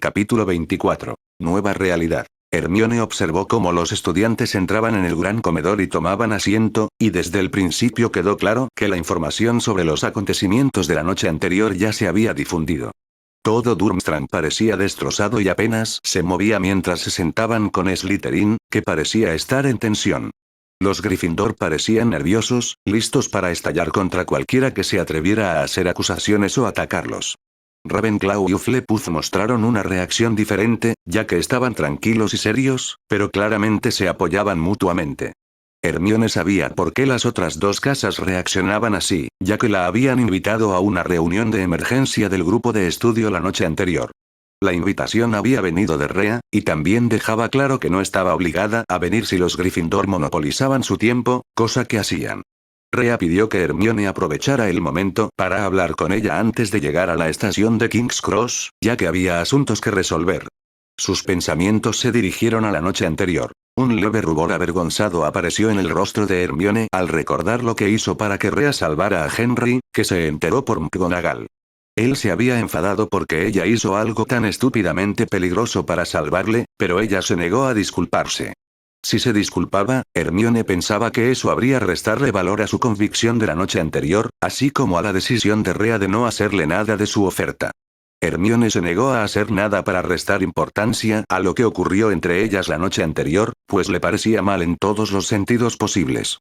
Capítulo 24. Nueva realidad. Hermione observó cómo los estudiantes entraban en el gran comedor y tomaban asiento, y desde el principio quedó claro que la información sobre los acontecimientos de la noche anterior ya se había difundido. Todo Durmstrang parecía destrozado y apenas se movía mientras se sentaban con Slytherin, que parecía estar en tensión. Los Gryffindor parecían nerviosos, listos para estallar contra cualquiera que se atreviera a hacer acusaciones o atacarlos. Ravenclaw y Hufflepuff mostraron una reacción diferente, ya que estaban tranquilos y serios, pero claramente se apoyaban mutuamente. Hermione sabía por qué las otras dos casas reaccionaban así, ya que la habían invitado a una reunión de emergencia del grupo de estudio la noche anterior. La invitación había venido de Rhea, y también dejaba claro que no estaba obligada a venir si los Gryffindor monopolizaban su tiempo, cosa que hacían. Rhea pidió que Hermione aprovechara el momento para hablar con ella antes de llegar a la estación de King's Cross, ya que había asuntos que resolver. Sus pensamientos se dirigieron a la noche anterior. Un leve rubor avergonzado apareció en el rostro de Hermione al recordar lo que hizo para que Rhea salvara a Henry, que se enteró por McGonagall. Él se había enfadado porque ella hizo algo tan estúpidamente peligroso para salvarle, pero ella se negó a disculparse. Si se disculpaba, Hermione pensaba que eso habría restarle valor a su convicción de la noche anterior, así como a la decisión de Rhea de no hacerle nada de su oferta. Hermione se negó a hacer nada para restar importancia a lo que ocurrió entre ellas la noche anterior, pues le parecía mal en todos los sentidos posibles.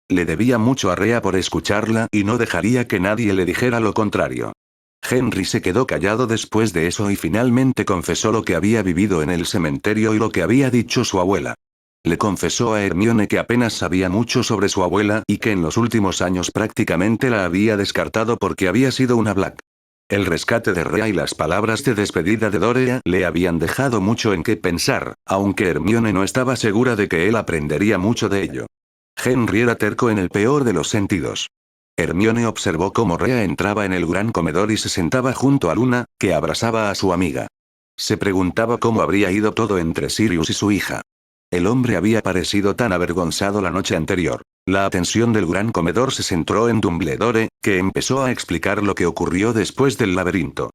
Le debía mucho a Rhea por escucharla y no dejaría que nadie le dijera lo contrario. Henry se quedó callado después de eso y finalmente confesó lo que había vivido en el cementerio y lo que había dicho su abuela. Le confesó a Hermione que apenas sabía mucho sobre su abuela y que en los últimos años prácticamente la había descartado porque había sido una Black. El rescate de Rhea y las palabras de despedida de Dorea le habían dejado mucho en qué pensar, aunque Hermione no estaba segura de que él aprendería mucho de ello. Henry era terco en el peor de los sentidos. Hermione observó cómo Rhea entraba en el gran comedor y se sentaba junto a Luna, que abrazaba a su amiga. Se preguntaba cómo habría ido todo entre Sirius y su hija. El hombre había parecido tan avergonzado la noche anterior. La atención del gran comedor se centró en Dumbledore, que empezó a explicar lo que ocurrió después del laberinto.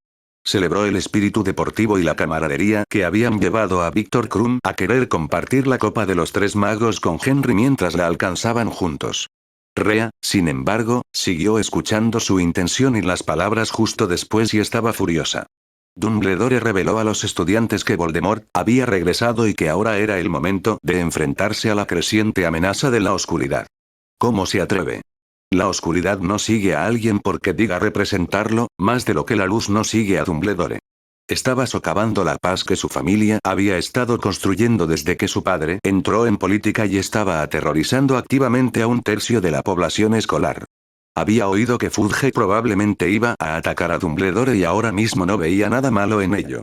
Celebró el espíritu deportivo y la camaradería que habían llevado a Víctor Krum a querer compartir la copa de los tres magos con Henry mientras la alcanzaban juntos. Rhea, sin embargo, siguió escuchando su intención y las palabras justo después y estaba furiosa. Dumbledore reveló a los estudiantes que Voldemort había regresado y que ahora era el momento de enfrentarse a la creciente amenaza de la oscuridad. ¿Cómo se atreve? La oscuridad no sigue a alguien porque diga representarlo, más de lo que la luz no sigue a Dumbledore. Estaba socavando la paz que su familia había estado construyendo desde que su padre entró en política y estaba aterrorizando activamente a un tercio de la población escolar. Había oído que Fudge probablemente iba a atacar a Dumbledore y ahora mismo no veía nada malo en ello.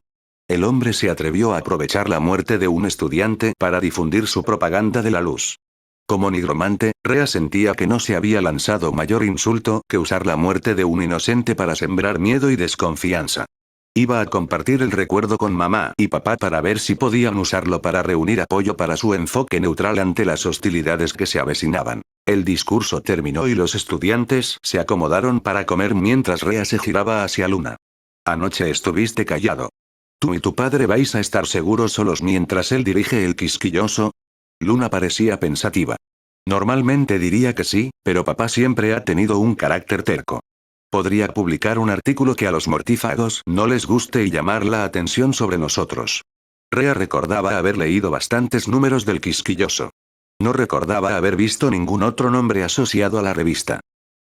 El hombre se atrevió a aprovechar la muerte de un estudiante para difundir su propaganda de la luz. Como nigromante, Rhea sentía que no se había lanzado mayor insulto que usar la muerte de un inocente para sembrar miedo y desconfianza. Iba a compartir el recuerdo con mamá y papá para ver si podían usarlo para reunir apoyo para su enfoque neutral ante las hostilidades que se avecinaban. El discurso terminó y los estudiantes se acomodaron para comer mientras Rhea se giraba hacia Luna. Anoche estuviste callado. ¿Tú y tu padre vais a estar seguros solos mientras él dirige el quisquilloso? Luna parecía pensativa. Normalmente diría que sí, pero papá siempre ha tenido un carácter terco. Podría publicar un artículo que a los mortífagos no les guste y llamar la atención sobre nosotros. Rhea recordaba haber leído bastantes números del quisquilloso. No recordaba haber visto ningún otro nombre asociado a la revista.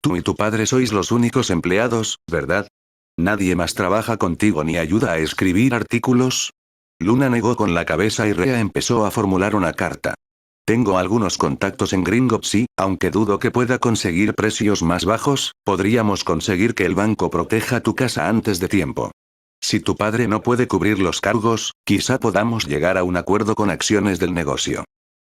Tú y tu padre sois los únicos empleados, ¿verdad? ¿Nadie más trabaja contigo ni ayuda a escribir artículos? Luna negó con la cabeza y Rhea empezó a formular una carta. Tengo algunos contactos en Gringotts y, aunque dudo que pueda conseguir precios más bajos, podríamos conseguir que el banco proteja tu casa antes de tiempo. Si tu padre no puede cubrir los cargos, quizá podamos llegar a un acuerdo con acciones del negocio.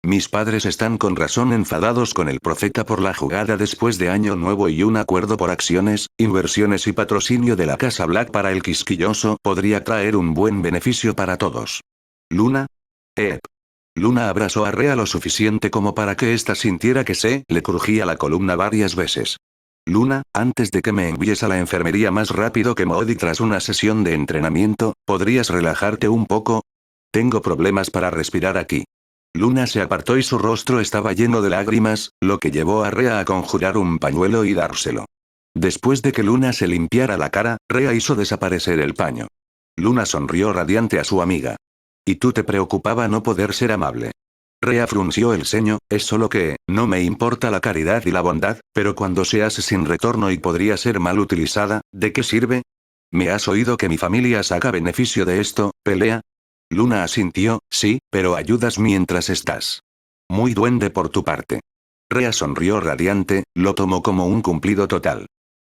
Mis padres están con razón enfadados con el profeta por la jugada después de Año Nuevo y un acuerdo por acciones, inversiones y patrocinio de la Casa Black para el quisquilloso podría traer un buen beneficio para todos. ¿Luna? Luna abrazó a Rhea lo suficiente como para que ésta sintiera que se le crujía la columna varias veces. Luna, antes de que me envíes a la enfermería más rápido que Modi tras una sesión de entrenamiento, ¿podrías relajarte un poco? Tengo problemas para respirar aquí. Luna se apartó y su rostro estaba lleno de lágrimas, lo que llevó a Rea a conjurar un pañuelo y dárselo. Después de que Luna se limpiara la cara, Rea hizo desaparecer el paño. Luna sonrió radiante a su amiga. ¿Y tú te preocupaba no poder ser amable? Rea frunció el ceño, es solo que, no me importa la caridad y la bondad, pero cuando se hace sin retorno y podría ser mal utilizada, ¿de qué sirve? ¿Me has oído que mi familia saca beneficio de esto, pelea? Luna asintió, sí, pero ayudas mientras estás. Muy duende por tu parte. Rea sonrió radiante, lo tomó como un cumplido total.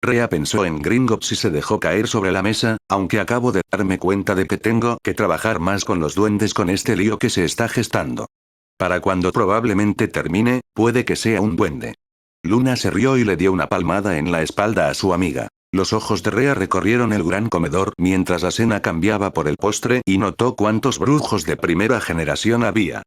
Rea pensó en Gringotts y se dejó caer sobre la mesa, aunque acabo de darme cuenta de que tengo que trabajar más con los duendes con este lío que se está gestando. Para cuando probablemente termine, puede que sea un duende. Luna se rió y le dio una palmada en la espalda a su amiga. Los ojos de Rea recorrieron el gran comedor mientras la cena cambiaba por el postre y notó cuántos brujos de primera generación había.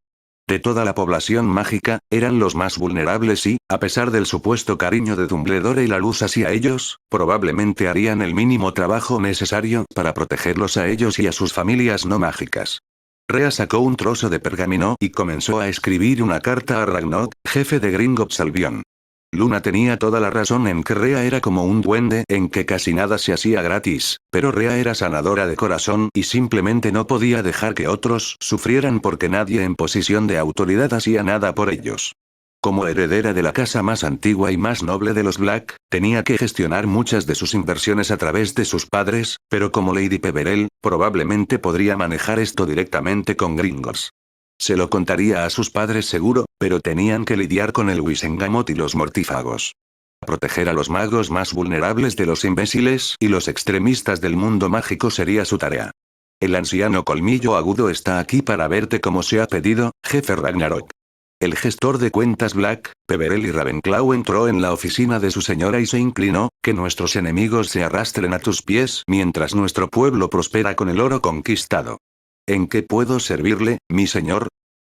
De toda la población mágica, eran los más vulnerables y, a pesar del supuesto cariño de Dumbledore y la luz hacia ellos, probablemente harían el mínimo trabajo necesario para protegerlos a ellos y a sus familias no mágicas. Rea sacó un trozo de pergamino y comenzó a escribir una carta a Ragnok, jefe de Gringotts Albion. Luna tenía toda la razón en que Rea era como un duende en que casi nada se hacía gratis, pero Rea era sanadora de corazón y simplemente no podía dejar que otros sufrieran porque nadie en posición de autoridad hacía nada por ellos. Como heredera de la casa más antigua y más noble de los Black, tenía que gestionar muchas de sus inversiones a través de sus padres, pero como Lady Peverell, probablemente podría manejar esto directamente con Gringotts. Se lo contaría a sus padres seguro, pero tenían que lidiar con el Wisengamot y los mortífagos. Proteger a los magos más vulnerables de los imbéciles y los extremistas del mundo mágico sería su tarea. El anciano Colmillo Agudo está aquí para verte como se ha pedido, jefe Ragnarok. El gestor de cuentas Black, Peverell y Ravenclaw entró en la oficina de su señora y se inclinó, que nuestros enemigos se arrastren a tus pies mientras nuestro pueblo prospera con el oro conquistado. ¿En qué puedo servirle, mi señor?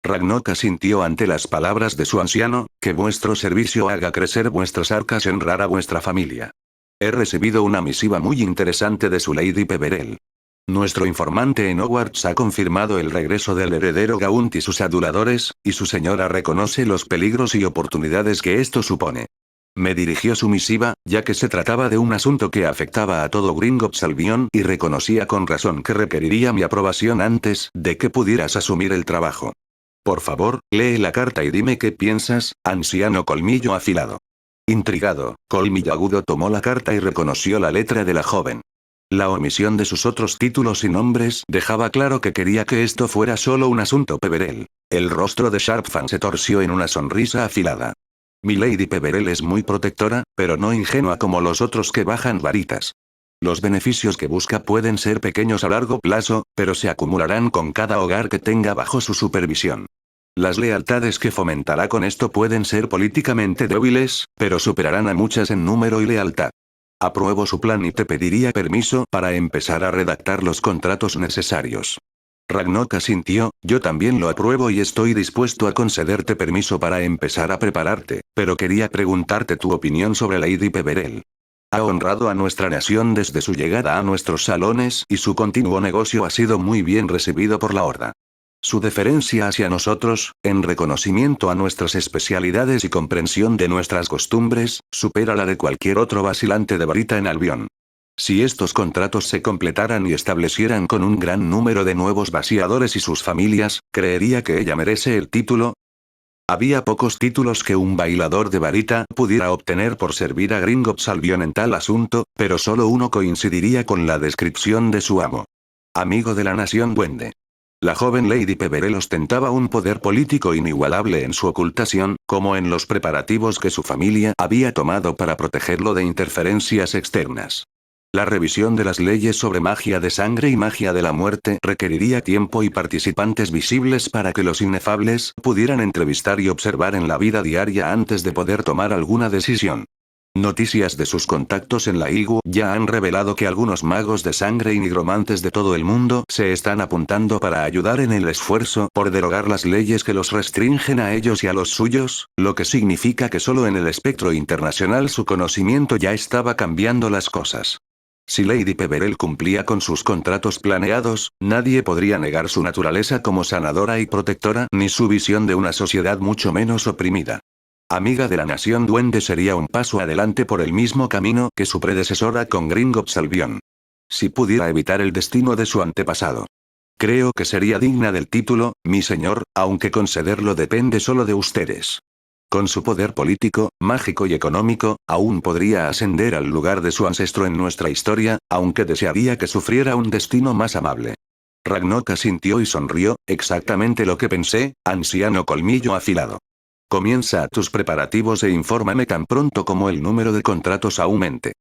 Ragnok asintió ante las palabras de su anciano, que vuestro servicio haga crecer vuestras arcas y honrar a vuestra familia. He recibido una misiva muy interesante de su Lady Peverell. Nuestro informante en Hogwarts ha confirmado el regreso del heredero Gaunt y sus aduladores, y su señora reconoce los peligros y oportunidades que esto supone. Me dirigió su misiva, ya que se trataba de un asunto que afectaba a todo Gringotts Albion y reconocía con razón que requeriría mi aprobación antes de que pudieras asumir el trabajo. Por favor, lee la carta y dime qué piensas, anciano Colmillo Afilado. Intrigado, Colmillo Agudo tomó la carta y reconoció la letra de la joven. La omisión de sus otros títulos y nombres dejaba claro que quería que esto fuera solo un asunto Peverell. El rostro de Sharpfan se torció en una sonrisa afilada. Mi Lady Peverell es muy protectora, pero no ingenua como los otros que bajan varitas. Los beneficios que busca pueden ser pequeños a largo plazo, pero se acumularán con cada hogar que tenga bajo su supervisión. Las lealtades que fomentará con esto pueden ser políticamente débiles, pero superarán a muchas en número y lealtad. Apruebo su plan y te pediría permiso para empezar a redactar los contratos necesarios. Ragnok asintió, yo también lo apruebo y estoy dispuesto a concederte permiso para empezar a prepararte, pero quería preguntarte tu opinión sobre Lady Peverell. Ha honrado a nuestra nación desde su llegada a nuestros salones y su continuo negocio ha sido muy bien recibido por la Horda. Su deferencia hacia nosotros, en reconocimiento a nuestras especialidades y comprensión de nuestras costumbres, supera la de cualquier otro vacilante de varita en Albion. Si estos contratos se completaran y establecieran con un gran número de nuevos vaciadores y sus familias, creería que ella merece el título. Había pocos títulos que un bailador de varita pudiera obtener por servir a Gringotts Albion en tal asunto, pero solo uno coincidiría con la descripción de su amo. Amigo de la nación duende. La joven Lady Peverell ostentaba un poder político inigualable en su ocultación, como en los preparativos que su familia había tomado para protegerlo de interferencias externas. La revisión de las leyes sobre magia de sangre y magia de la muerte requeriría tiempo y participantes visibles para que los inefables pudieran entrevistar y observar en la vida diaria antes de poder tomar alguna decisión. Noticias de sus contactos en la IGU ya han revelado que algunos magos de sangre y nigromantes de todo el mundo se están apuntando para ayudar en el esfuerzo por derogar las leyes que los restringen a ellos y a los suyos, lo que significa que solo en el espectro internacional su conocimiento ya estaba cambiando las cosas. Si Lady Peverell cumplía con sus contratos planeados, nadie podría negar su naturaleza como sanadora y protectora ni su visión de una sociedad mucho menos oprimida. Amiga de la Nación Duende sería un paso adelante por el mismo camino que su predecesora con Gringotts Albion. Si pudiera evitar el destino de su antepasado. Creo que sería digna del título, mi señor, aunque concederlo depende solo de ustedes. Con su poder político, mágico y económico, aún podría ascender al lugar de su ancestro en nuestra historia, aunque desearía que sufriera un destino más amable. Ragnok asintió y sonrió, exactamente lo que pensé, anciano colmillo afilado. Comienza tus preparativos e infórmame tan pronto como el número de contratos aumente.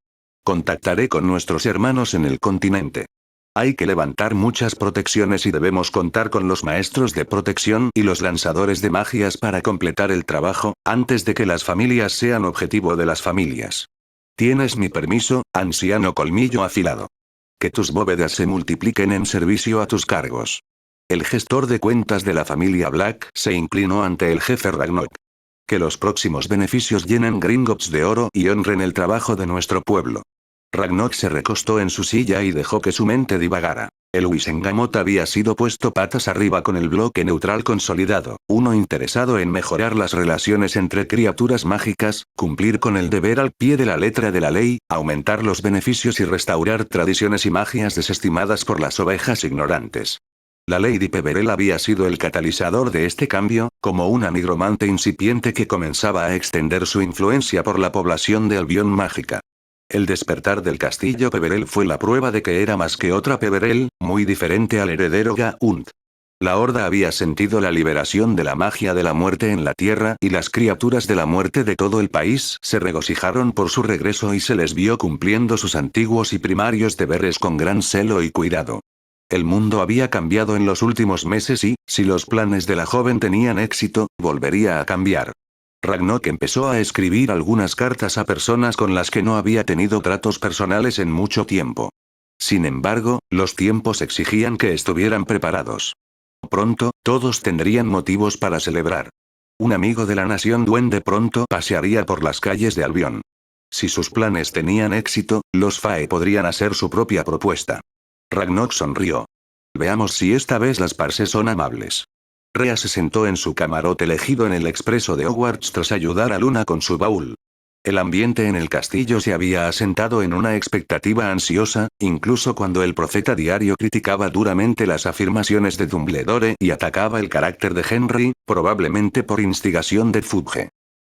Contactaré con nuestros hermanos en el continente. Hay que levantar muchas protecciones y debemos contar con los maestros de protección y los lanzadores de magias para completar el trabajo, antes de que las familias sean objetivo de las familias. Tienes mi permiso, anciano colmillo afilado. Que tus bóvedas se multipliquen en servicio a tus cargos. El gestor de cuentas de la familia Black se inclinó ante el jefe Ragnok. Que los próximos beneficios llenen Gringotts de oro y honren el trabajo de nuestro pueblo. Ragnok se recostó en su silla y dejó que su mente divagara. El Wisengamot había sido puesto patas arriba con el bloque neutral consolidado, uno interesado en mejorar las relaciones entre criaturas mágicas, cumplir con el deber al pie de la letra de la ley, aumentar los beneficios y restaurar tradiciones y magias desestimadas por las ovejas ignorantes. La Lady Peverell había sido el catalizador de este cambio, como una nigromante incipiente que comenzaba a extender su influencia por la población de Albion mágica. El despertar del castillo Peverell fue la prueba de que era más que otra Peverell, muy diferente al heredero Gaunt. La Horda había sentido la liberación de la magia de la muerte en la tierra y las criaturas de la muerte de todo el país se regocijaron por su regreso y se les vio cumpliendo sus antiguos y primarios deberes con gran celo y cuidado. El mundo había cambiado en los últimos meses y, si los planes de la joven tenían éxito, volvería a cambiar. Ragnok empezó a escribir algunas cartas a personas con las que no había tenido tratos personales en mucho tiempo. Sin embargo, los tiempos exigían que estuvieran preparados. Pronto, todos tendrían motivos para celebrar. Un amigo de la Nación Duende pronto pasearía por las calles de Albion. Si sus planes tenían éxito, los Fae podrían hacer su propia propuesta. Ragnok sonrió. Veamos si esta vez las parses son amables. Rhea se sentó en su camarote elegido en el expreso de Hogwarts tras ayudar a Luna con su baúl. El ambiente en el castillo se había asentado en una expectativa ansiosa, incluso cuando el profeta diario criticaba duramente las afirmaciones de Dumbledore y atacaba el carácter de Henry, probablemente por instigación de Fudge.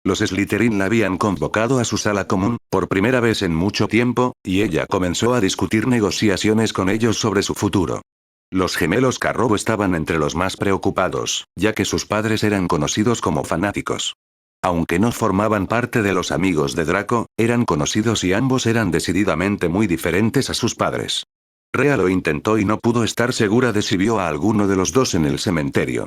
Los Slytherin la habían convocado a su sala común, por primera vez en mucho tiempo, y ella comenzó a discutir negociaciones con ellos sobre su futuro. Los gemelos Carrow estaban entre los más preocupados, ya que sus padres eran conocidos como fanáticos. Aunque no formaban parte de los amigos de Draco, eran conocidos y ambos eran decididamente muy diferentes a sus padres. Rhea lo intentó y no pudo estar segura de si vio a alguno de los dos en el cementerio.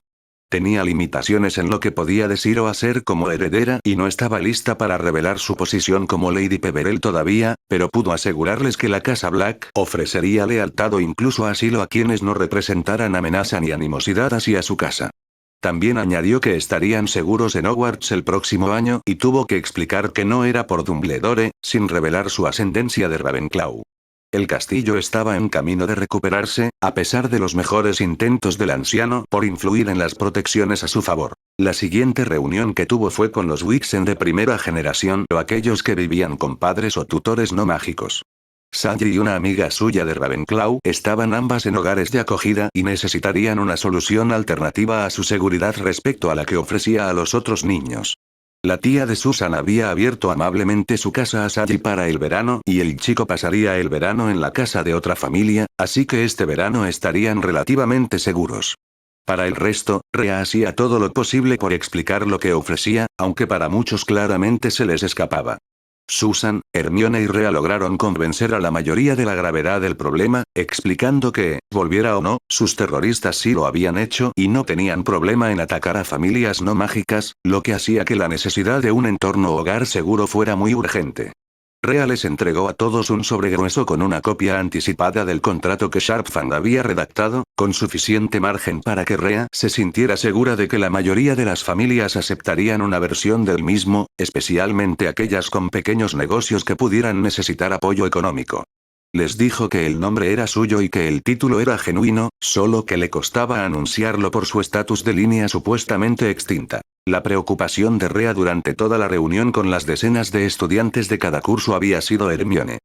Tenía limitaciones en lo que podía decir o hacer como heredera y no estaba lista para revelar su posición como Lady Peverell todavía, pero pudo asegurarles que la Casa Black ofrecería lealtad o incluso asilo a quienes no representaran amenaza ni animosidad hacia su casa. También añadió que estarían seguros en Hogwarts el próximo año y tuvo que explicar que no era por Dumbledore, sin revelar su ascendencia de Ravenclaw. El castillo estaba en camino de recuperarse, a pesar de los mejores intentos del anciano por influir en las protecciones a su favor. La siguiente reunión que tuvo fue con los Wixen de primera generación o aquellos que vivían con padres o tutores no mágicos. Sally y una amiga suya de Ravenclaw estaban ambas en hogares de acogida y necesitarían una solución alternativa a su seguridad respecto a la que ofrecía a los otros niños. La tía de Susan había abierto amablemente su casa a Sally para el verano y el chico pasaría el verano en la casa de otra familia, así que este verano estarían relativamente seguros. Para el resto, Rhea hacía todo lo posible por explicar lo que ofrecía, aunque para muchos claramente se les escapaba. Susan, Hermione y Rhea lograron convencer a la mayoría de la gravedad del problema, explicando que, volviera o no, sus terroristas sí lo habían hecho y no tenían problema en atacar a familias no mágicas, lo que hacía que la necesidad de un entorno hogar seguro fuera muy urgente. Rhea les entregó a todos un sobre grueso con una copia anticipada del contrato que Sharpfang había redactado, con suficiente margen para que Rhea se sintiera segura de que la mayoría de las familias aceptarían una versión del mismo, especialmente aquellas con pequeños negocios que pudieran necesitar apoyo económico. Les dijo que el nombre era suyo y que el título era genuino, solo que le costaba anunciarlo por su estatus de línea supuestamente extinta. La preocupación de Rhea durante toda la reunión con las decenas de estudiantes de cada curso había sido Hermione.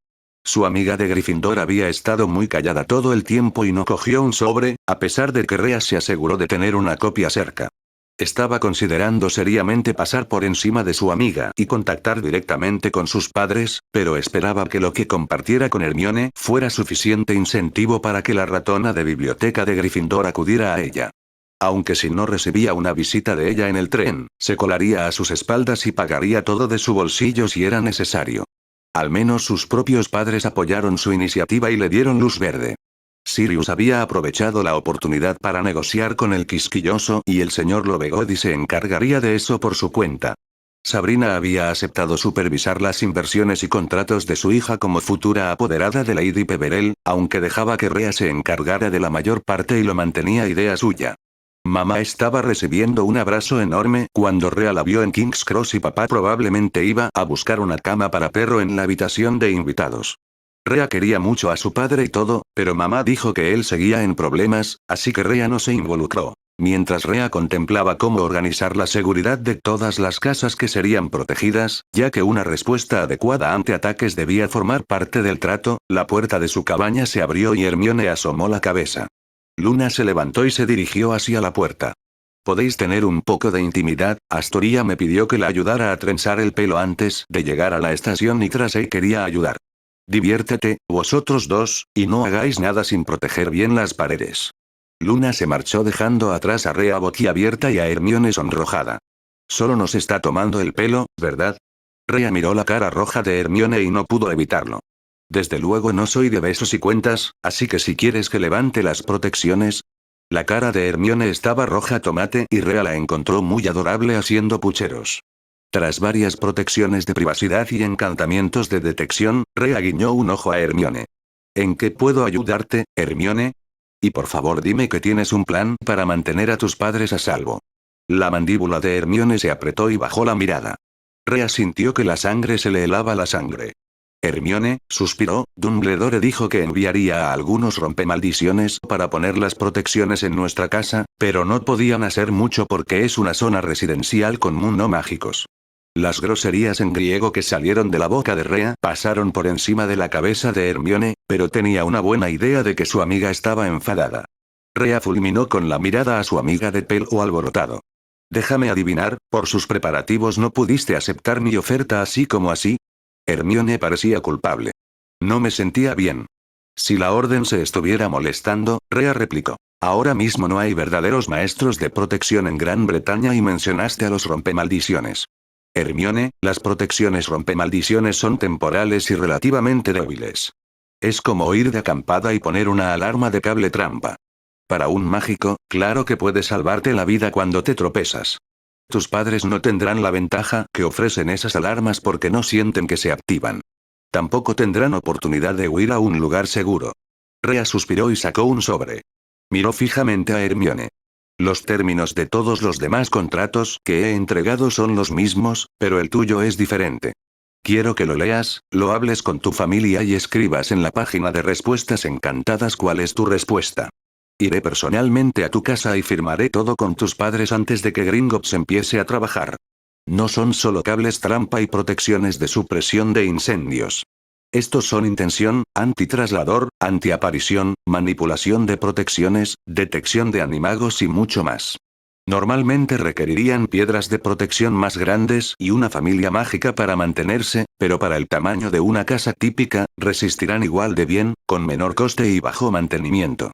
Su amiga de Gryffindor había estado muy callada todo el tiempo y no cogió un sobre, a pesar de que Rhea se aseguró de tener una copia cerca. Estaba considerando seriamente pasar por encima de su amiga y contactar directamente con sus padres, pero esperaba que lo que compartiera con Hermione fuera suficiente incentivo para que la ratona de biblioteca de Gryffindor acudiera a ella. Aunque si no recibía una visita de ella en el tren, se colaría a sus espaldas y pagaría todo de su bolsillo si era necesario. Al menos sus propios padres apoyaron su iniciativa y le dieron luz verde. Sirius había aprovechado la oportunidad para negociar con el quisquilloso y el señor Lovegody se encargaría de eso por su cuenta. Sabrina había aceptado supervisar las inversiones y contratos de su hija como futura apoderada de Lady Peverell, aunque dejaba que Rhea se encargara de la mayor parte y lo mantenía idea suya. Mamá estaba recibiendo un abrazo enorme cuando Rhea la vio en King's Cross y papá probablemente iba a buscar una cama para perro en la habitación de invitados. Rhea quería mucho a su padre y todo, pero mamá dijo que él seguía en problemas, así que Rhea no se involucró. Mientras Rhea contemplaba cómo organizar la seguridad de todas las casas que serían protegidas, ya que una respuesta adecuada ante ataques debía formar parte del trato, la puerta de su cabaña se abrió y Hermione asomó la cabeza. Luna se levantó y se dirigió hacia la puerta. ¿Podéis tener un poco de intimidad? Astoria me pidió que la ayudara a trenzar el pelo antes de llegar a la estación y Tracey quería ayudar. Diviértete, vosotros dos, y no hagáis nada sin proteger bien las paredes. Luna se marchó dejando atrás a Rhea boquiabierta y a Hermione sonrojada. Solo nos está tomando el pelo, ¿verdad? Rhea miró la cara roja de Hermione y no pudo evitarlo. Desde luego no soy de besos y cuentas, así que si quieres que levante las protecciones. La cara de Hermione estaba roja tomate y Rhea la encontró muy adorable haciendo pucheros. Tras varias protecciones de privacidad y encantamientos de detección, Rhea guiñó un ojo a Hermione. ¿En qué puedo ayudarte, Hermione? Y por favor dime que tienes un plan para mantener a tus padres a salvo. La mandíbula de Hermione se apretó y bajó la mirada. Rhea sintió que la sangre se le helaba la sangre. Hermione, suspiró, Dumbledore dijo que enviaría a algunos rompemaldiciones para poner las protecciones en nuestra casa, pero no podían hacer mucho porque es una zona residencial con mundo mágicos. Las groserías en griego que salieron de la boca de Rhea pasaron por encima de la cabeza de Hermione, pero tenía una buena idea de que su amiga estaba enfadada. Rhea fulminó con la mirada a su amiga de pelo alborotado. Déjame adivinar, por sus preparativos no pudiste aceptar mi oferta así como así. Hermione parecía culpable. No me sentía bien. Si la orden se estuviera molestando, Rhea replicó. Ahora mismo no hay verdaderos maestros de protección en Gran Bretaña y mencionaste a los rompemaldiciones. Hermione, las protecciones rompemaldiciones son temporales y relativamente débiles. Es como ir de acampada y poner una alarma de cable trampa. Para un mágico, claro que puede salvarte la vida cuando te tropezas. Tus padres no tendrán la ventaja que ofrecen esas alarmas porque no sienten que se activan. Tampoco tendrán oportunidad de huir a un lugar seguro. Rhea suspiró y sacó un sobre. Miró fijamente a Hermione. Los términos de todos los demás contratos que he entregado son los mismos, pero el tuyo es diferente. Quiero que lo leas, lo hables con tu familia y escribas en la página de respuestas encantadas cuál es tu respuesta. Iré personalmente a tu casa y firmaré todo con tus padres antes de que Gringotts empiece a trabajar. No son solo cables trampa y protecciones de supresión de incendios. Estos son intención, antitraslador, antiaparición, manipulación de protecciones, detección de animagos y mucho más. Normalmente requerirían piedras de protección más grandes y una familia mágica para mantenerse, pero para el tamaño de una casa típica, resistirán igual de bien, con menor coste y bajo mantenimiento.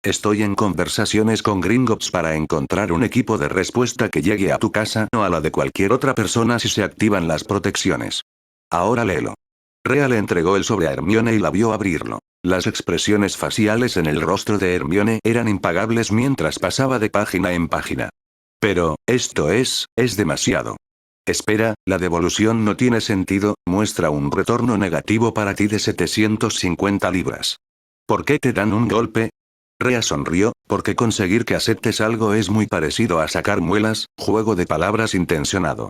Estoy en conversaciones con Gringotts para encontrar un equipo de respuesta que llegue a tu casa o a la de cualquier otra persona si se activan las protecciones. Ahora léelo. Rhea le entregó el sobre a Hermione y la vio abrirlo. Las expresiones faciales en el rostro de Hermione eran impagables mientras pasaba de página en página. Pero, esto es demasiado. Espera, la devolución no tiene sentido, muestra un retorno negativo para ti de 750 libras. ¿Por qué te dan un golpe? Rea sonrió, porque conseguir que aceptes algo es muy parecido a sacar muelas, juego de palabras intencionado.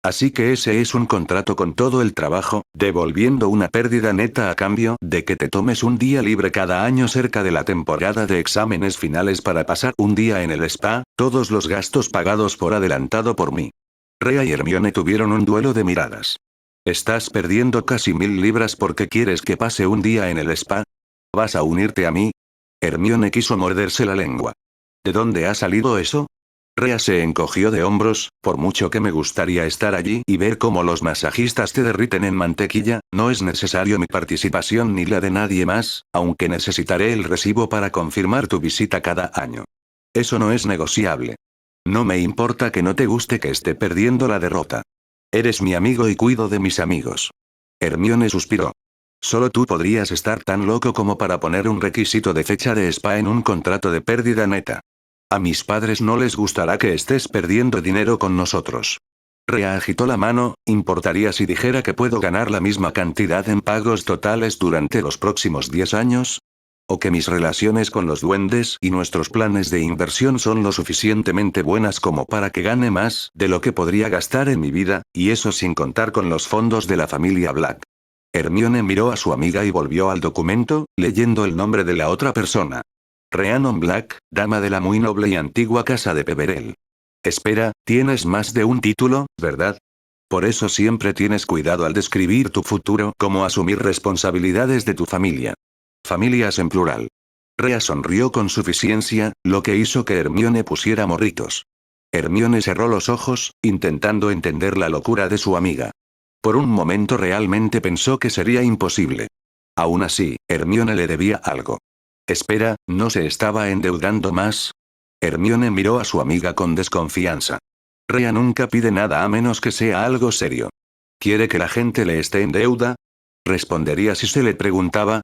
Así que ese es un contrato con todo el trabajo, devolviendo una pérdida neta a cambio de que te tomes un día libre cada año cerca de la temporada de exámenes finales para pasar un día en el spa, todos los gastos pagados por adelantado por mí. Rea y Hermione tuvieron un duelo de miradas. ¿Estás perdiendo casi 1000 libras porque quieres que pase un día en el spa? ¿Vas a unirte a mí? Hermione quiso morderse la lengua. ¿De dónde ha salido eso? Rea se encogió de hombros, por mucho que me gustaría estar allí y ver cómo los masajistas te derriten en mantequilla, no es necesario mi participación ni la de nadie más, aunque necesitaré el recibo para confirmar tu visita cada año. Eso no es negociable. No me importa que no te guste que esté perdiendo la derrota. Eres mi amigo y cuido de mis amigos. Hermione suspiró. Solo tú podrías estar tan loco como para poner un requisito de fecha de spa en un contrato de pérdida neta. A mis padres no les gustará que estés perdiendo dinero con nosotros. Rea agitó la mano, ¿importaría si dijera que puedo ganar la misma cantidad en pagos totales durante los próximos 10 años? ¿O que mis relaciones con los duendes y nuestros planes de inversión son lo suficientemente buenas como para que gane más de lo que podría gastar en mi vida, y eso sin contar con los fondos de la familia Black? Hermione miró a su amiga y volvió al documento, leyendo el nombre de la otra persona. Rhiannon Black, dama de la muy noble y antigua casa de Peverell. Espera, tienes más de un título, ¿verdad? Por eso siempre tienes cuidado al describir tu futuro como asumir responsabilidades de tu familia. Familias en plural. Rea sonrió con suficiencia, lo que hizo que Hermione pusiera morritos. Hermione cerró los ojos, intentando entender la locura de su amiga. Por un momento realmente pensó que sería imposible. Aún así, Hermione le debía algo. Espera, ¿no se estaba endeudando más? Hermione miró a su amiga con desconfianza. Rea nunca pide nada a menos que sea algo serio. ¿Quiere que la gente le esté en deuda? Respondería si se le preguntaba.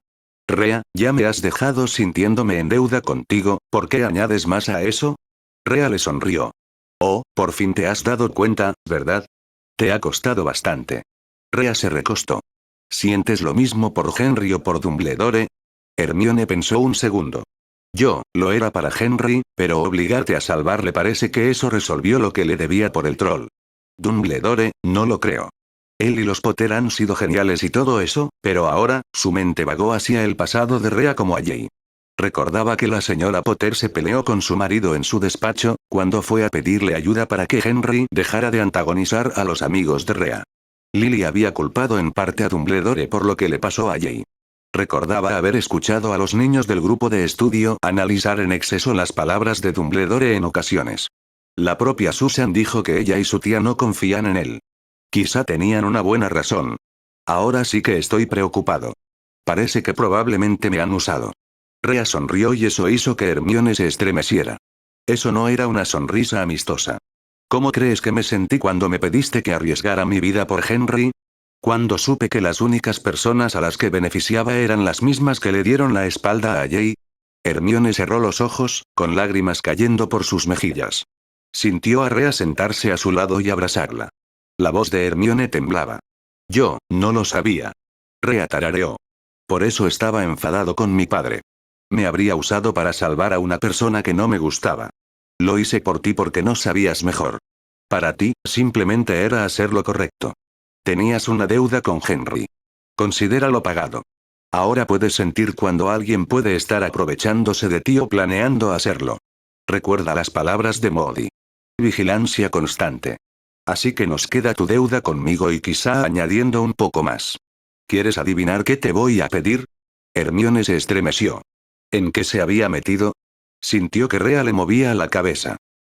Rea, ya me has dejado sintiéndome en deuda contigo, ¿por qué añades más a eso? Rea le sonrió. Oh, por fin te has dado cuenta, ¿verdad? Te ha costado bastante. Rea se recostó. ¿Sientes lo mismo por Henry o por Dumbledore? Hermione pensó un segundo. Yo, lo era para Henry, pero obligarte a salvarle parece que eso resolvió lo que le debía por el troll. Dumbledore, no lo creo. Él y los Potter han sido geniales y todo eso, pero ahora, su mente vagó hacia el pasado de Rea como a Jay. Recordaba que la señora Potter se peleó con su marido en su despacho, cuando fue a pedirle ayuda para que Henry dejara de antagonizar a los amigos de Rea. Lily había culpado en parte a Dumbledore por lo que le pasó a Jay. Recordaba haber escuchado a los niños del grupo de estudio analizar en exceso las palabras de Dumbledore en ocasiones. La propia Susan dijo que ella y su tía no confían en él. Quizá tenían una buena razón. Ahora sí que estoy preocupado. Parece que probablemente me han usado. Rea sonrió y eso hizo que Hermione se estremeciera. Eso no era una sonrisa amistosa. ¿Cómo crees que me sentí cuando me pediste que arriesgara mi vida por Henry? Cuando supe que las únicas personas a las que beneficiaba eran las mismas que le dieron la espalda a Jay. Hermione cerró los ojos, con lágrimas cayendo por sus mejillas. Sintió a Rea sentarse a su lado y abrazarla. La voz de Hermione temblaba. Yo, no lo sabía. Rea tarareó. Por eso estaba enfadado con mi padre. Me habría usado para salvar a una persona que no me gustaba. Lo hice por ti porque no sabías mejor. Para ti, simplemente era hacer lo correcto. Tenías una deuda con Henry. Considéralo pagado. Ahora puedes sentir cuando alguien puede estar aprovechándose de ti o planeando hacerlo. Recuerda las palabras de Moody. Vigilancia constante. Así que nos queda tu deuda conmigo y quizá añadiendo un poco más. ¿Quieres adivinar qué te voy a pedir? Hermione se estremeció. ¿En qué se había metido? Sintió que Rea le movía la cabeza.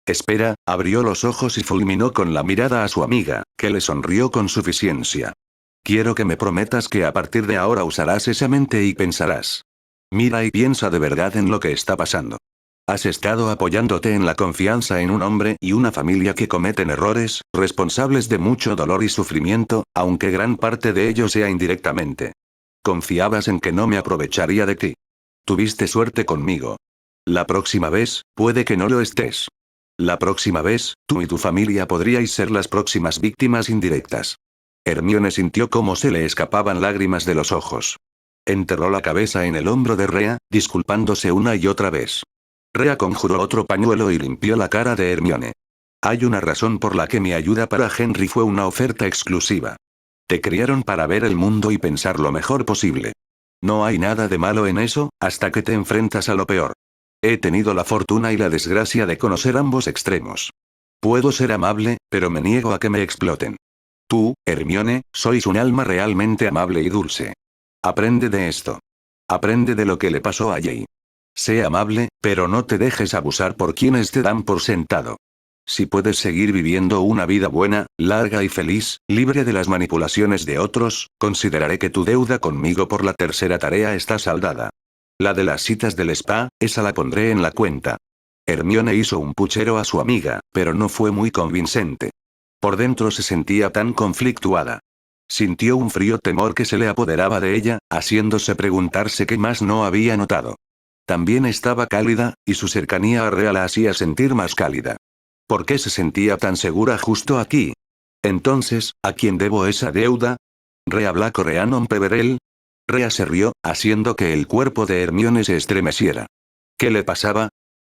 Espera, abrió los ojos y fulminó con la mirada a su amiga, que le sonrió con suficiencia. Quiero que me prometas que a partir de ahora usarás esa mente y pensarás. Mira y piensa de verdad en lo que está pasando. Has estado apoyándote en la confianza en un hombre y una familia que cometen errores, responsables de mucho dolor y sufrimiento, aunque gran parte de ello sea indirectamente. Confiabas en que no me aprovecharía de ti. Tuviste suerte conmigo. La próxima vez, puede que no lo estés. La próxima vez, tú y tu familia podríais ser las próximas víctimas indirectas. Hermione sintió cómo se le escapaban lágrimas de los ojos. Enterró la cabeza en el hombro de Rhea, disculpándose una y otra vez. Rhea conjuró otro pañuelo y limpió la cara de Hermione. Hay una razón por la que mi ayuda para Henry fue una oferta exclusiva. Te criaron para ver el mundo y pensar lo mejor posible. No hay nada de malo en eso, hasta que te enfrentas a lo peor. He tenido la fortuna y la desgracia de conocer ambos extremos. Puedo ser amable, pero me niego a que me exploten. Tú, Hermione, sois un alma realmente amable y dulce. Aprende de esto. Aprende de lo que le pasó a Jay. Sé amable, pero no te dejes abusar por quienes te dan por sentado. Si puedes seguir viviendo una vida buena, larga y feliz, libre de las manipulaciones de otros, consideraré que tu deuda conmigo por la tercera tarea está saldada. La de las citas del spa, esa la pondré en la cuenta. Hermione hizo un puchero a su amiga, pero no fue muy convincente. Por dentro se sentía tan conflictuada. Sintió un frío temor que se le apoderaba de ella, haciéndose preguntarse qué más no había notado. También estaba cálida, y su cercanía a Rhea la hacía sentir más cálida. ¿Por qué se sentía tan segura justo aquí? Entonces, ¿a quién debo esa deuda? ¿Rhea Black o Rhiannon Peverell? Rhea se rió, haciendo que el cuerpo de Hermione se estremeciera. ¿Qué le pasaba?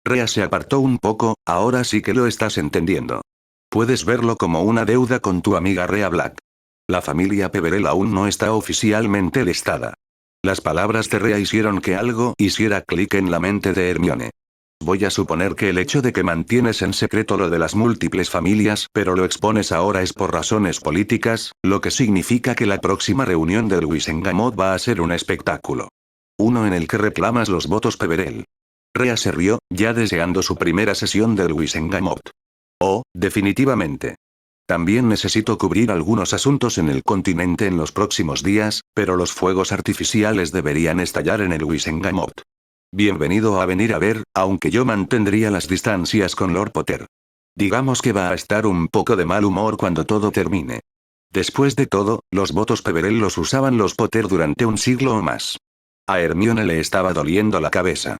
Rhea se apartó un poco, ahora sí que lo estás entendiendo. Puedes verlo como una deuda con tu amiga Rhea Black. La familia Peverell aún no está oficialmente listada. Las palabras de Rhea hicieron que algo hiciera clic en la mente de Hermione. Voy a suponer que el hecho de que mantienes en secreto lo de las múltiples familias, pero lo expones ahora es por razones políticas, lo que significa que la próxima reunión del Wisengamot va a ser un espectáculo. Uno en el que reclamas los votos Peverell. Rhea se rió, ya deseando su primera sesión del Wisengamot. Oh, definitivamente. También necesito cubrir algunos asuntos en el continente en los próximos días, pero los fuegos artificiales deberían estallar en el Wisengamot. Bienvenido a venir a ver, aunque yo mantendría las distancias con Lord Potter. Digamos que va a estar un poco de mal humor cuando todo termine. Después de todo, los votos Peverell los usaban los Potter durante un siglo o más. A Hermione le estaba doliendo la cabeza.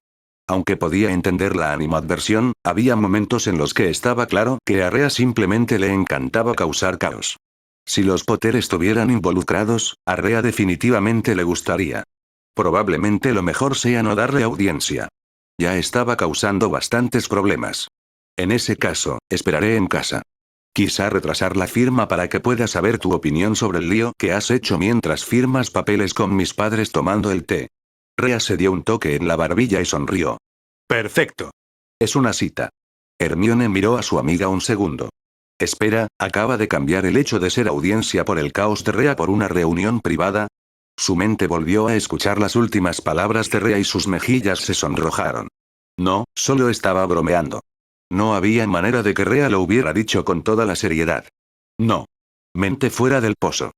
Aunque podía entender la animadversión, había momentos en los que estaba claro que a Rhea simplemente le encantaba causar caos. Si los Potter estuvieran involucrados, a Rhea definitivamente le gustaría. Probablemente lo mejor sea no darle audiencia. Ya estaba causando bastantes problemas. En ese caso, esperaré en casa. Quizá retrasar la firma para que pueda saber tu opinión sobre el lío que has hecho mientras firmas papeles con mis padres tomando el té. Rhea se dio un toque en la barbilla y sonrió. Perfecto. Es una cita. Hermione miró a su amiga un segundo. Espera, ¿acaba de cambiar el hecho de ser audiencia por el caos de Rhea por una reunión privada? Su mente volvió a escuchar las últimas palabras de Rhea y sus mejillas se sonrojaron. No, solo estaba bromeando. No había manera de que Rhea lo hubiera dicho con toda la seriedad. No. Mente fuera del pozo.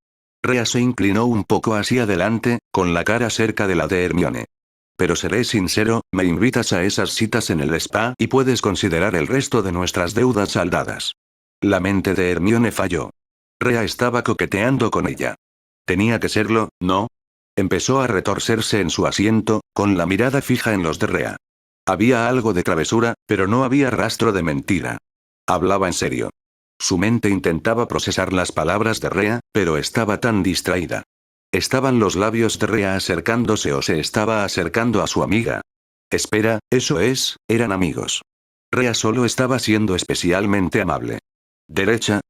Rhea se inclinó un poco hacia adelante, con la cara cerca de la de Hermione. Pero seré sincero, me invitas a esas citas en el spa y puedes considerar el resto de nuestras deudas saldadas. La mente de Hermione falló. Rhea estaba coqueteando con ella. Tenía que serlo, ¿no? Empezó a retorcerse en su asiento, con la mirada fija en los de Rhea. Había algo de travesura, pero no había rastro de mentira. Hablaba en serio. Su mente intentaba procesar las palabras de Rhea, pero estaba tan distraída. ¿Estaban los labios de Rhea acercándose o se estaba acercando a su amiga? Espera, eso es, eran amigos. Rhea solo estaba siendo especialmente amable. ¿Derecha?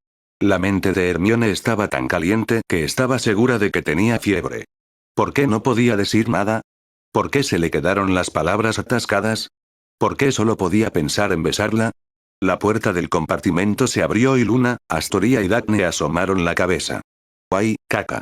La mente de Hermione estaba tan caliente que estaba segura de que tenía fiebre. ¿Por qué no podía decir nada? ¿Por qué se le quedaron las palabras atascadas? ¿Por qué solo podía pensar en besarla? La puerta del compartimento se abrió y Luna, Astoria y Daphne asomaron la cabeza. ¡Ay, caca!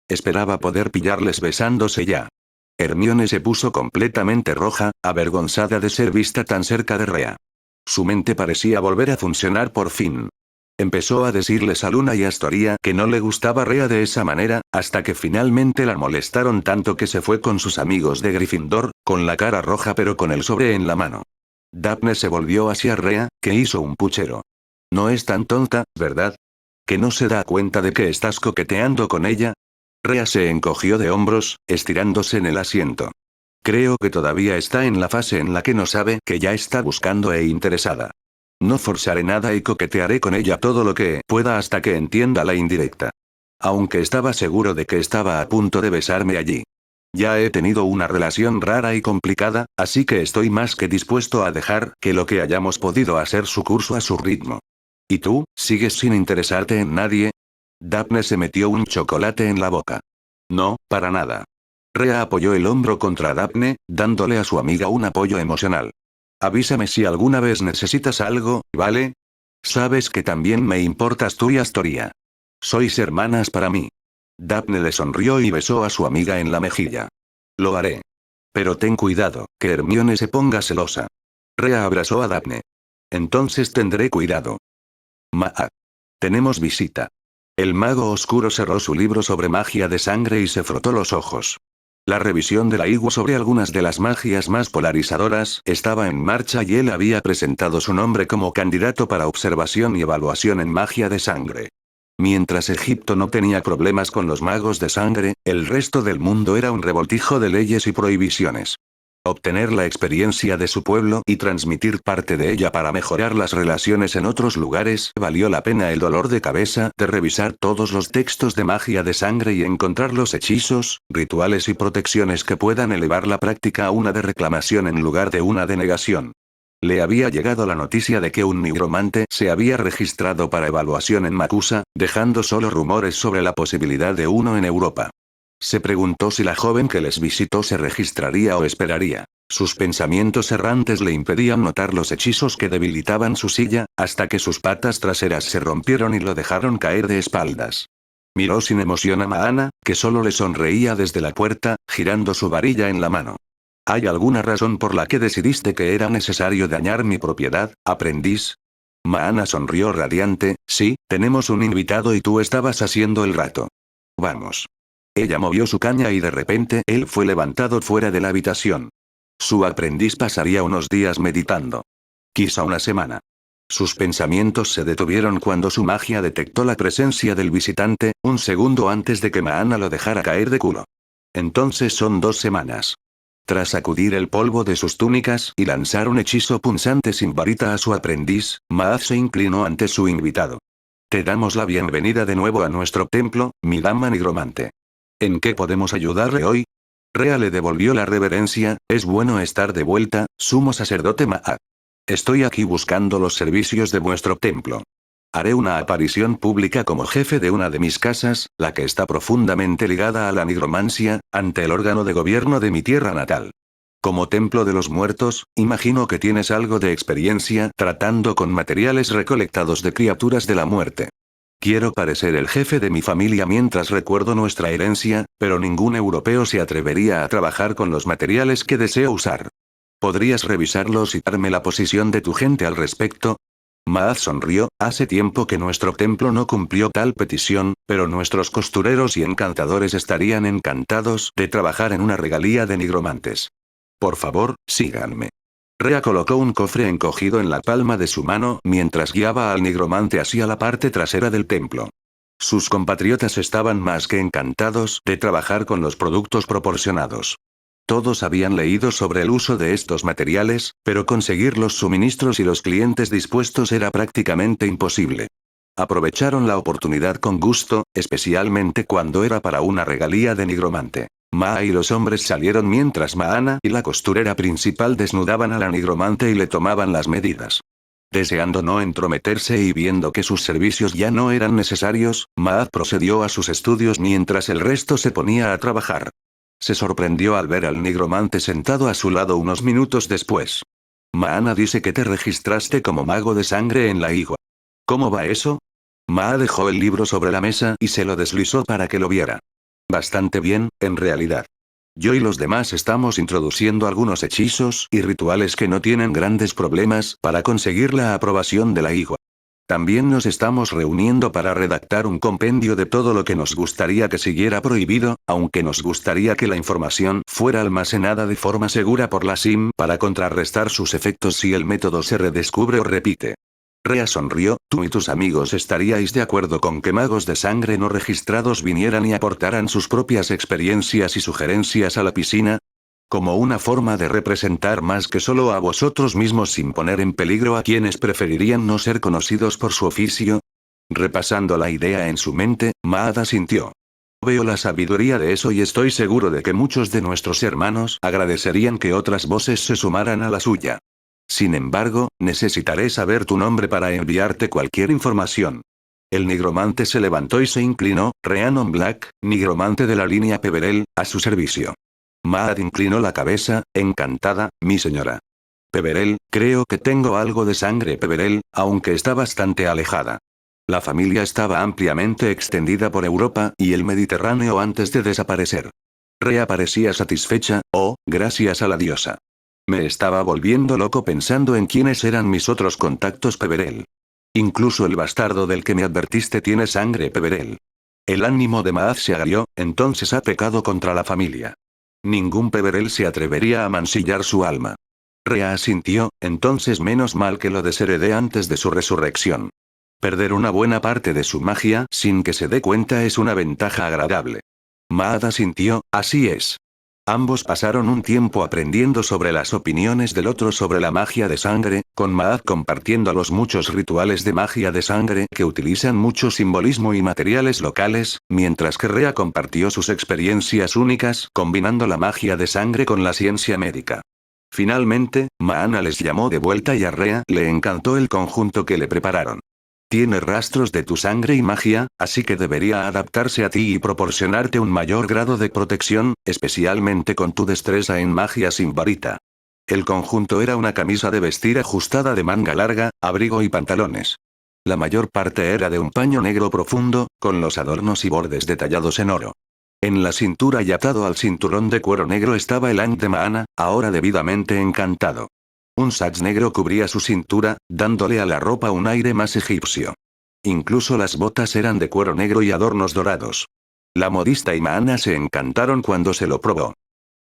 Esperaba poder pillarles besándose ya. Hermione se puso completamente roja, avergonzada de ser vista tan cerca de Rhea. Su mente parecía volver a funcionar por fin. Empezó a decirles a Luna y Astoria que no le gustaba Rhea de esa manera, hasta que finalmente la molestaron tanto que se fue con sus amigos de Gryffindor, con la cara roja pero con el sobre en la mano. Daphne se volvió hacia Rhea, que hizo un puchero. No es tan tonta, ¿verdad? ¿Que no se da cuenta de que estás coqueteando con ella? Rhea se encogió de hombros, estirándose en el asiento. Creo que todavía está en la fase en la que no sabe que ya está buscando e interesada. No forzaré nada y coquetearé con ella todo lo que pueda hasta que entienda la indirecta. Aunque estaba seguro de que estaba a punto de besarme allí. Ya he tenido una relación rara y complicada, así que estoy más que dispuesto a dejar que lo que hayamos podido hacer su curso a su ritmo. ¿Y tú, sigues sin interesarte en nadie? Daphne se metió un chocolate en la boca. No, para nada. Rhea apoyó el hombro contra Daphne, dándole a su amiga un apoyo emocional. Avísame si alguna vez necesitas algo, ¿vale? Sabes que también me importas tú y Astoria. Sois hermanas para mí. Daphne le sonrió y besó a su amiga en la mejilla. Lo haré. Pero ten cuidado, que Hermione se ponga celosa. Rhea abrazó a Daphne. Entonces tendré cuidado. Tenemos visita. El mago oscuro cerró su libro sobre magia de sangre y se frotó los ojos. La revisión de la IGUA sobre algunas de las magias más polarizadoras estaba en marcha y él había presentado su nombre como candidato para observación y evaluación en magia de sangre. Mientras Egipto no tenía problemas con los magos de sangre, el resto del mundo era un revoltijo de leyes y prohibiciones. Obtener la experiencia de su pueblo y transmitir parte de ella para mejorar las relaciones en otros lugares valió la pena el dolor de cabeza de revisar todos los textos de magia de sangre y encontrar los hechizos, rituales y protecciones que puedan elevar la práctica a una de reclamación en lugar de una de negación. Le había llegado la noticia de que un nigromante se había registrado para evaluación en Makusa, dejando solo rumores sobre la posibilidad de uno en Europa. Se preguntó si la joven que les visitó se registraría o esperaría. Sus pensamientos errantes le impedían notar los hechizos que debilitaban su silla, hasta que sus patas traseras se rompieron y lo dejaron caer de espaldas. Miró sin emoción a Maana, que solo le sonreía desde la puerta, girando su varilla en la mano. ¿Hay alguna razón por la que decidiste que era necesario dañar mi propiedad, aprendiz? Maana sonrió radiante. Sí, tenemos un invitado y tú estabas haciendo el rato. Vamos. Ella movió su caña y de repente él fue levantado fuera de la habitación. Su aprendiz pasaría unos días meditando. Quizá una semana. Sus pensamientos se detuvieron cuando su magia detectó la presencia del visitante, un segundo antes de que Maana lo dejara caer de culo. Entonces son 2 semanas. Tras sacudir el polvo de sus túnicas y lanzar un hechizo punzante sin varita a su aprendiz, Maaz se inclinó ante su invitado. Te damos la bienvenida de nuevo a nuestro templo, mi dama nigromante. ¿En qué podemos ayudarle hoy? Rhea le devolvió la reverencia. Es bueno estar de vuelta, sumo sacerdote Maaz. Estoy aquí buscando los servicios de vuestro templo. Haré una aparición pública como jefe de una de mis casas, la que está profundamente ligada a la nigromancia, ante el órgano de gobierno de mi tierra natal. Como templo de los muertos, imagino que tienes algo de experiencia tratando con materiales recolectados de criaturas de la muerte. Quiero parecer el jefe de mi familia mientras recuerdo nuestra herencia, pero ningún europeo se atrevería a trabajar con los materiales que deseo usar. ¿Podrías revisarlos y darme la posición de tu gente al respecto? Maaz sonrió. Hace tiempo que nuestro templo no cumplió tal petición, pero nuestros costureros y encantadores estarían encantados de trabajar en una regalía de nigromantes. Por favor, síganme. Rhea colocó un cofre encogido en la palma de su mano mientras guiaba al nigromante hacia la parte trasera del templo. Sus compatriotas estaban más que encantados de trabajar con los productos proporcionados. Todos habían leído sobre el uso de estos materiales, pero conseguir los suministros y los clientes dispuestos era prácticamente imposible. Aprovecharon la oportunidad con gusto, especialmente cuando era para una regalía de nigromante. Maa y los hombres salieron mientras Maana y la costurera principal desnudaban a la nigromante y le tomaban las medidas. Deseando no entrometerse y viendo que sus servicios ya no eran necesarios, Maaz procedió a sus estudios mientras el resto se ponía a trabajar. Se sorprendió al ver al nigromante sentado a su lado unos minutos después. Maana dice que te registraste como mago de sangre en la IGUA. ¿Cómo va eso? Maa dejó el libro sobre la mesa y se lo deslizó para que lo viera. Bastante bien, en realidad. Yo y los demás estamos introduciendo algunos hechizos y rituales que no tienen grandes problemas para conseguir la aprobación de la IGUA. También nos estamos reuniendo para redactar un compendio de todo lo que nos gustaría que siguiera prohibido, aunque nos gustaría que la información fuera almacenada de forma segura por la SIM para contrarrestar sus efectos si el método se redescubre o repite. Rhea sonrió. ¿Tú y tus amigos estaríais de acuerdo con que magos de sangre no registrados vinieran y aportaran sus propias experiencias y sugerencias a la piscina? Como una forma de representar más que solo a vosotros mismos sin poner en peligro a quienes preferirían no ser conocidos por su oficio. Repasando la idea en su mente, Maad asintió. Veo la sabiduría de eso y estoy seguro de que muchos de nuestros hermanos agradecerían que otras voces se sumaran a la suya. Sin embargo, necesitaré saber tu nombre para enviarte cualquier información. El nigromante se levantó y se inclinó. Rhiannon Black, nigromante de la línea Peverell, a su servicio. Maad inclinó la cabeza, encantada, mi señora. Peverell, creo que tengo algo de sangre Peverell, aunque está bastante alejada. La familia estaba ampliamente extendida por Europa y el Mediterráneo antes de desaparecer. Rhea parecía satisfecha, gracias a la diosa. Me estaba volviendo loco pensando en quiénes eran mis otros contactos Peverell. Incluso el bastardo del que me advertiste tiene sangre Peverell. El ánimo de Maad se agrió, entonces ha pecado contra la familia. Ningún Peverell se atrevería a mancillar su alma. Rhea asintió, entonces menos mal que lo desheredé antes de su resurrección. Perder una buena parte de su magia sin que se dé cuenta es una ventaja agradable. Maad asintió, así es. Ambos pasaron un tiempo aprendiendo sobre las opiniones del otro sobre la magia de sangre, con Maad compartiendo los muchos rituales de magia de sangre que utilizan mucho simbolismo y materiales locales, mientras que Rhea compartió sus experiencias únicas combinando la magia de sangre con la ciencia médica. Finalmente, Maana les llamó de vuelta y a Rhea le encantó el conjunto que le prepararon. Tiene rastros de tu sangre y magia, así que debería adaptarse a ti y proporcionarte un mayor grado de protección, especialmente con tu destreza en magia sin varita. El conjunto era una camisa de vestir ajustada de manga larga, abrigo y pantalones. La mayor parte era de un paño negro profundo, con los adornos y bordes detallados en oro. En la cintura y atado al cinturón de cuero negro estaba el Ankh de Maana, ahora debidamente encantado. Un sach negro cubría su cintura, dándole a la ropa un aire más egipcio. Incluso las botas eran de cuero negro y adornos dorados. La modista y Maana se encantaron cuando se lo probó.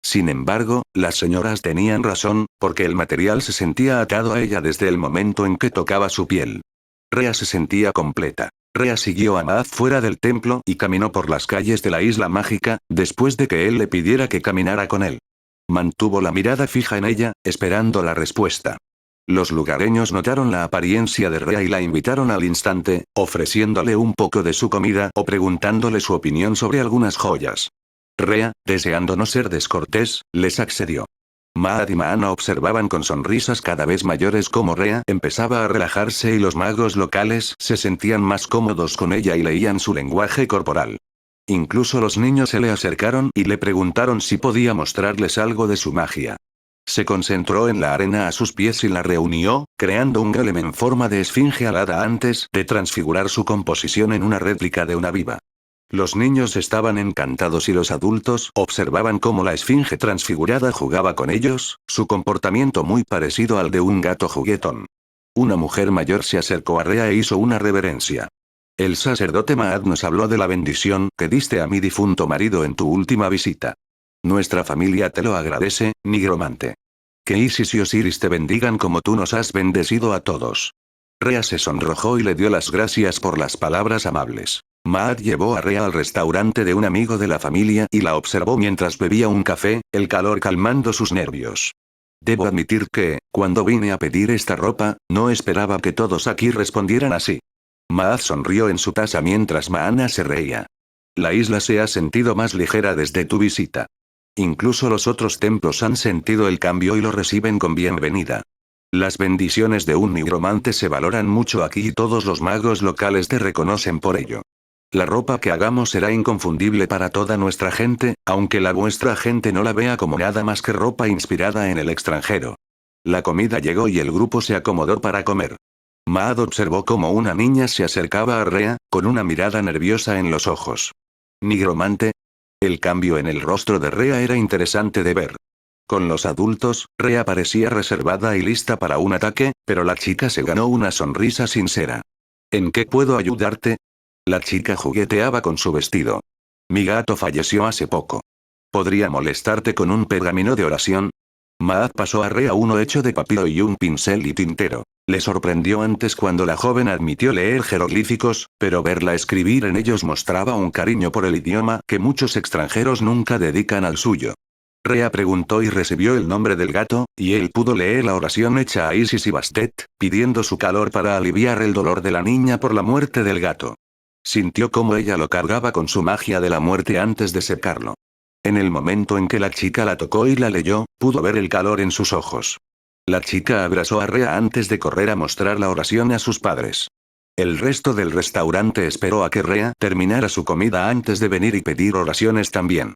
Sin embargo, las señoras tenían razón, porque el material se sentía atado a ella desde el momento en que tocaba su piel. Rhea se sentía completa. Rhea siguió a Maad fuera del templo y caminó por las calles de la isla mágica, después de que él le pidiera que caminara con él. Mantuvo la mirada fija en ella, esperando la respuesta. Los lugareños notaron la apariencia de Rhea y la invitaron al instante, ofreciéndole un poco de su comida o preguntándole su opinión sobre algunas joyas. Rhea, deseando no ser descortés, les accedió. Maad y Maana observaban con sonrisas cada vez mayores cómo Rhea empezaba a relajarse y los magos locales se sentían más cómodos con ella y leían su lenguaje corporal. Incluso los niños se le acercaron y le preguntaron si podía mostrarles algo de su magia. Se concentró en la arena a sus pies y la reunió, creando un golem en forma de esfinge alada antes de transfigurar su composición en una réplica de una viva. Los niños estaban encantados y los adultos observaban cómo la esfinge transfigurada jugaba con ellos, su comportamiento muy parecido al de un gato juguetón. Una mujer mayor se acercó a Rhea e hizo una reverencia. El sacerdote Maad nos habló de la bendición que diste a mi difunto marido en tu última visita. Nuestra familia te lo agradece, nigromante. Que Isis y Osiris te bendigan como tú nos has bendecido a todos. Rhea se sonrojó y le dio las gracias por las palabras amables. Maad llevó a Rhea al restaurante de un amigo de la familia y la observó mientras bebía un café, el calor calmando sus nervios. Debo admitir que, cuando vine a pedir esta ropa, no esperaba que todos aquí respondieran así. Maad sonrió en su taza mientras Maana se reía. La isla se ha sentido más ligera desde tu visita. Incluso los otros templos han sentido el cambio y lo reciben con bienvenida. Las bendiciones de un nigromante se valoran mucho aquí y todos los magos locales te reconocen por ello. La ropa que hagamos será inconfundible para toda nuestra gente, aunque la vuestra gente no la vea como nada más que ropa inspirada en el extranjero. La comida llegó y el grupo se acomodó para comer. Maad observó cómo una niña se acercaba a Rhea, con una mirada nerviosa en los ojos. ¿Nigromante? El cambio en el rostro de Rhea era interesante de ver. Con los adultos, Rhea parecía reservada y lista para un ataque, pero la chica se ganó una sonrisa sincera. ¿En qué puedo ayudarte? La chica jugueteaba con su vestido. Mi gato falleció hace poco. ¿Podría molestarte con un pergamino de oración? Maad pasó a Rhea uno hecho de papiro y un pincel y tintero. Le sorprendió antes cuando la joven admitió leer jeroglíficos, pero verla escribir en ellos mostraba un cariño por el idioma que muchos extranjeros nunca dedican al suyo. Rea preguntó y recibió el nombre del gato, y él pudo leer la oración hecha a Isis y Bastet, pidiendo su calor para aliviar el dolor de la niña por la muerte del gato. Sintió cómo ella lo cargaba con su magia de la muerte antes de secarlo. En el momento en que la chica la tocó y la leyó, pudo ver el calor en sus ojos. La chica abrazó a Rea antes de correr a mostrar la oración a sus padres. El resto del restaurante esperó a que Rea terminara su comida antes de venir y pedir oraciones también.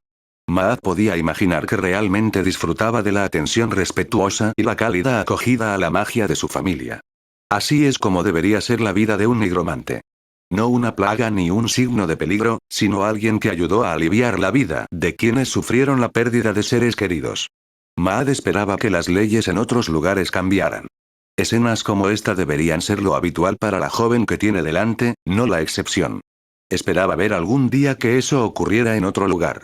Maad podía imaginar que realmente disfrutaba de la atención respetuosa y la cálida acogida a la magia de su familia. Así es como debería ser la vida de un nigromante. No una plaga ni un signo de peligro, sino alguien que ayudó a aliviar la vida de quienes sufrieron la pérdida de seres queridos. Maad esperaba que las leyes en otros lugares cambiaran. Escenas como esta deberían ser lo habitual para la joven que tiene delante, no la excepción. Esperaba ver algún día que eso ocurriera en otro lugar.